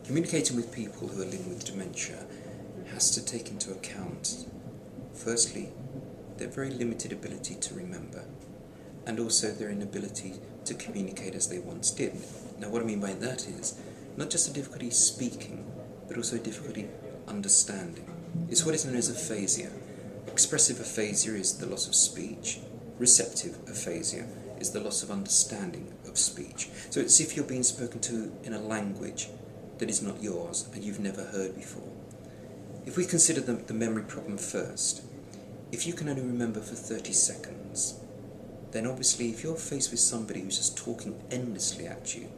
Communicating with people who are living with dementia has to take into account, firstly, their very limited ability to remember, and also their inability to communicate as they once did. Now, what I mean by that is not just a difficulty speaking, but also a difficulty understanding. It's what is known as aphasia. Expressive aphasia is the loss of speech. Receptive aphasia is the loss of understanding of speech. So it's if you're being spoken to in a language that is not yours and you've never heard before. If we consider the memory problem first, if you can only remember for 30 seconds, then obviously if you're faced with somebody who's just talking endlessly at you,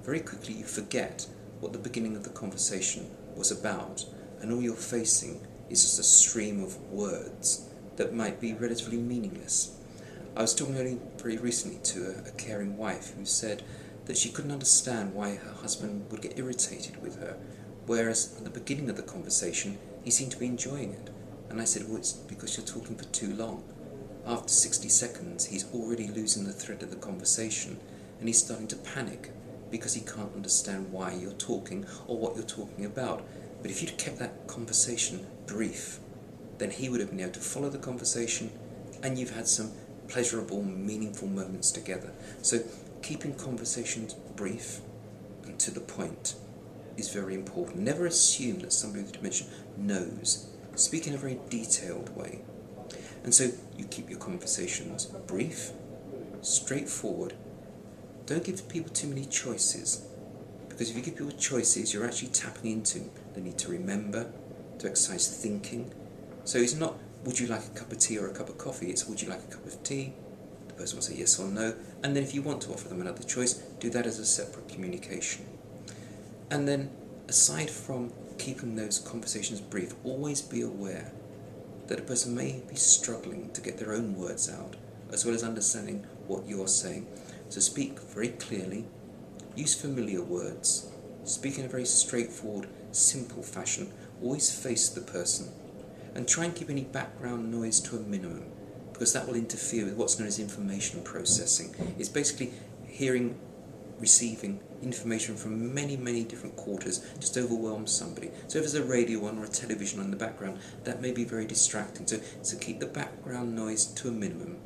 very quickly you forget what the beginning of the conversation was about, and all you're facing is just a stream of words that might be relatively meaningless. I was talking only very recently to a caring wife who said that she couldn't understand why her husband would get irritated with her, whereas at the beginning of the conversation he seemed to be enjoying it. And I said, well, it's because you're talking for too long. After 60 seconds he's already losing the thread of the conversation, and he's starting to panic because he can't understand why you're talking or what you're talking about. But if you'd kept that conversation brief, then he would have been able to follow the conversation, and you've had some pleasurable, meaningful moments together. So keeping conversations brief and to the point is very important. Never assume that somebody with dementia knows. Speak in a very detailed way. And so you keep your conversations brief, straightforward. Don't give people too many choices, because if you give people choices, you're actually tapping into the need to remember, to exercise thinking. So it's not, would you like a cup of tea or a cup of coffee? It's, would you like a cup of tea? The person will say yes or no. And then if you want to offer them another choice, do that as a separate communication. And then, aside from keeping those conversations brief, always be aware that a person may be struggling to get their own words out, as well as understanding what you're saying. So speak very clearly, use familiar words, speak in a very straightforward, simple fashion, always face the person, and try and keep any background noise to a minimum, because that will interfere with what's known as information processing. It's basically hearing, receiving information from many, many different quarters just overwhelms somebody. So if there's a radio on or a television on in the background, that may be very distracting. So keep the background noise to a minimum,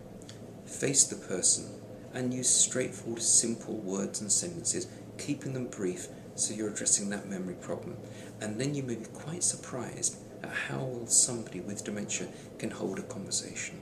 face the person, and use straightforward, simple words and sentences, keeping them brief so you're addressing that memory problem. And then you may be quite surprised at how well somebody with dementia can hold a conversation.